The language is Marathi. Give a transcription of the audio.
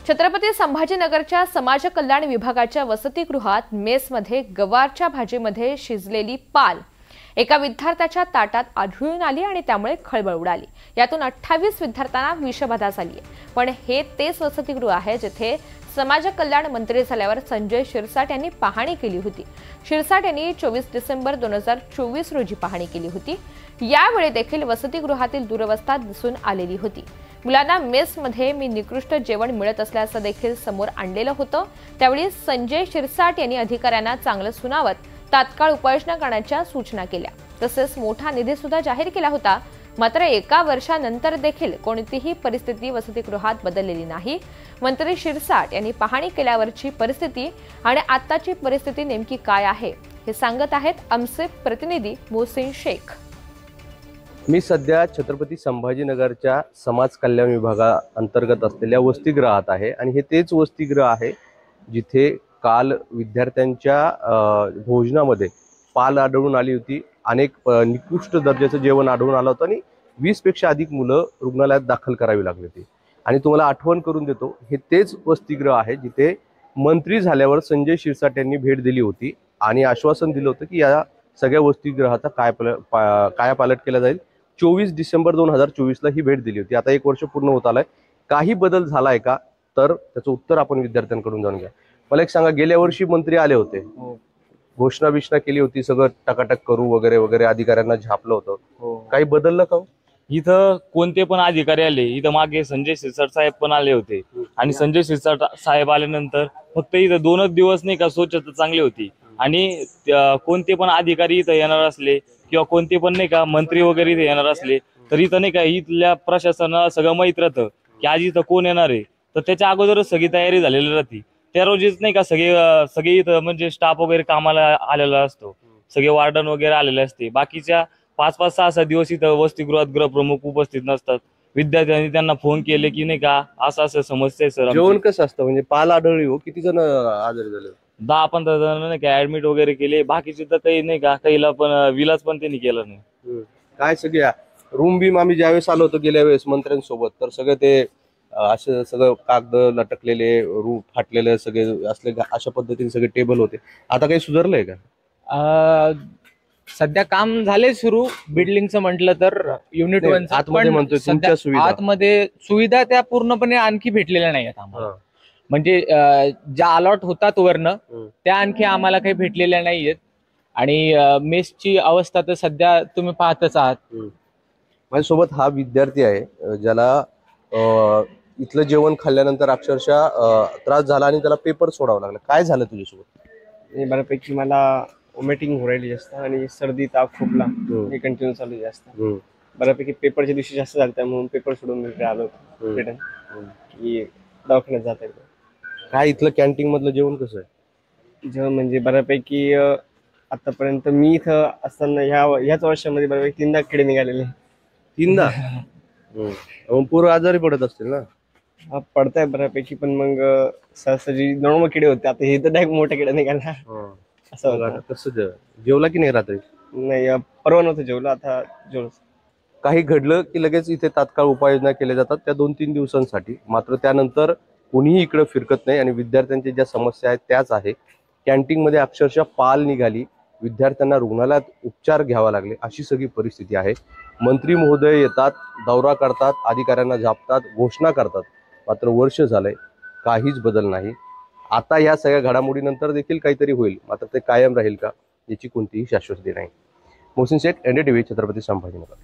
छत्रपती संभाजीनगरच्या समाज कल्याण विभागाच्या वसतिगृहात मेसमध्ये गवारच्या भाजीमध्ये शिजलेली पाल एका विद्यार्थ्याच्या ताटात आढळून आली आणि त्यामुळे खळबळ उडाली। यातून 28 विद्यार्थ्यांना विषबाधा झाली आहे। पण हे तेच वसतिगृह आहे जिथे समाज कल्याण मंत्री झाल्यावर संजय शिरसाट यांनी पाहणी केली होती। शिरसाट यांनी 24 डिसेंबर 2024 रोजी पाहणी केली होती। यावेळी देखील वसतिगृहातील दुरवस्था दिसून आलेली होती। मुलांना मेसमध्ये निकृष्ट जेवण मिळत असल्याचं देखील समोर आणलेलं होतं। त्यावेळी संजय शिरसाट यांनी अधिकाऱ्यांना चांगलं सुनावत तात्काळ उपाययोजना करण्याच्या सूचना केल्या। तसेच मोठा निधी सुद्धा जाहीर केला होता। मात्र एका वर्षानंतर देखील कोणतीही परिस्थिती वसतिगृहात बदललेली नाही। मंत्री शिरसाट यांनी पाहणी केल्यावरची परिस्थिती आणि आताची परिस्थिती नेमकी काय आहे हे सांगत आहेत आमचे प्रतिनिधी मोहसिन शेख। मी सध्या छत्रपती संभाजीनगरच्या समाज कल्याण विभागाअंतर्गत असलेल्या वसतिगृहात आहे आणि हे तेच वसतिगृह आहे जिथे काल विद्यार्थ्यांच्या भोजनामध्ये पाल आढळून आली होती। अनेक निकृष्ट दर्जाचं जेवण आढळून आलं होतं आणि 20 पेक्षा अधिक मुलं रुग्णालयात दाखल करावी लागली होती। आणि तुम्हाला आठवण करून देतो, हे तेच वसतिगृह आहे जिथे मंत्री झाल्यावर संजय शिरसाट यांनी भेट दिली होती आणि आश्वासन दिलं होतं की या सगळ्या वसतिगृहाचा कायापालट केला जाईल। 24 डिसेंबर 2024 ला ही भेट दिली होती। आता 1 वर्ष पूर्ण होत आलंय। काही बदल झालाय का, तर त्याचं उत्तर आपण विद्यार्थ्यांकडून जाणून घ्या। मला एक सांगा, गेल्या वर्षी मंत्री आले होते, घोषणा बिषणा केली होती, सगळं टकाटक करू वगैरे वगैरे अधिकाऱ्यांना झापलं होतं, काही बदललं का? इथं कोणते पण अधिकारी आले, इथं मागे संजय शिरसाट साहेब पण आले होते आणि संजय शिरसाट साहेब आल्यानंतर फक्त इथं 2च दिवस नाही का स्वच्छता चांगली होती आणि कोणते पण अधिकारी इथं येणार असले किंवा कोणते पण नाही का मंत्री वगैरे इथे येणार असले तर इथं नाही का इथल्या प्रशासनाला सगळं माहित राहतं की आज इथं कोण येणार आहे, तर त्याच्या अगोदरच सगळी तयारी झालेली राहते। त्या रोजीच नाही का सगळे इथं म्हणजे स्टाफ वगैरे कामाला आलेला असतो, सगळे वार्डन वगैरे आलेले असते। बाकीच्या 5-5, 6-6 दिवस इथं वसतिगृहात गृहप्रमुख उपस्थित नसतात। विद्यार्थ्यांनी त्यांना फोन केले की नाही का असं समस्या आहे सर। जेवण कसं असतं, म्हणजे पाल आढळली हो, किती जण आजारी झाले? 10-15 जण नाही का ऍडमिट वगैरे केले। बाकीचे तर काही नाही का, काहीला पण विलाज पण त्यांनी केला नाही। काय सगळ्या रूम बीम आम्ही ज्यावेळेस आलो होतो गेल्या वेळेस मंत्र्यांसोबत, तर सगळं ते असं सगळं कागद लटकलेले, रूम फाटलेले सगळे असले, अशा पद्धतीने सगळे टेबल होते। आता काही सुधारलंय का? सध्या काम झाले सुरू बिल्डिंगचं म्हटलं तर युनिट 1 आतमध्ये म्हणतोय तुमच्या सुविधा, आतमध्ये सुविधा त्या पूर्णपणे आणखी भेटलेल्या नाहीत आम्हाला। म्हणजे ज्या अलॉट होतात वरनं त्या आणखी आम्हाला काही भेटलेल्या नाहीयेत। आणि मेसची अवस्था तर सध्या तुम्ही पाहतच आहात। माझ्यासोबत हा विद्यार्थी आहे ज्याला इथलं जेवण खाल्ल्यानंतर अक्षरशः त्रास झाला आणि त्याला पेपर सोडावं लागलं। काय झालं तुझ्यासोबत? बऱ्यापैकी मला वॉमिटिंग हो राहिली जास्त आणि सर्दी, ताप, खोकला हे कंटिन्यू चालू जास्त। बऱ्यापैकी पेपरच्या दिवशी जास्त झालं म्हणून पेपर सोडून मी आलो रिटर्न की दवाखान्यात जाता येईल। काय इथलं कॅन्टीन मधलं जेवण कसं आहे? जेवण म्हणजे बऱ्यापैकी आतापर्यंत मी इथं असताना ह्याच वर्षामध्ये बऱ्यापैकी 3दा किडे निघालेले। 3दा? पूर्व आजारी पडत असतील ना? हा, पडताय बऱ्यापैकी, पण मग सहसाजी नॉर्मल किडे होते, आता हे तर डायरेक्ट मोठे किडे निघाला असं होतं। कसं जेवला की नाही रात्री? नाही, परवा नव्हतं जेवलं, आता जेवलं। काही घडलं की लगेच इथे तात्काळ उपाययोजना केल्या जातात त्या 2-3 दिवसांसाठी, मात्र त्यानंतर कुणीही इकडे फिरकत नाही आणि विद्यार्थ्यांच्या ज्या समस्या आहेत त्याच आहे। कॅन्टीन मध्ये अक्षरशः पाल निघाली, विद्यार्थ्यांना रुग्णालयात उपचार घ्यावा लागले, अशी सगळी परिस्थिती आहे। मंत्री महोदय येतात, दौरा करतात, अधिकाऱ्यांना झापतात, घोषणा करतात, मात्र वर्ष झालंय काहीच बदल नाही। आता या सगळ्या घडामोडीनंतर देखील काहीतरी होईल, मात्र ते कायम राहील का याची कोणतीही शाश्वती नाही। मोहसिन शेख, NDTV, छत्रपती संभाजीनगर।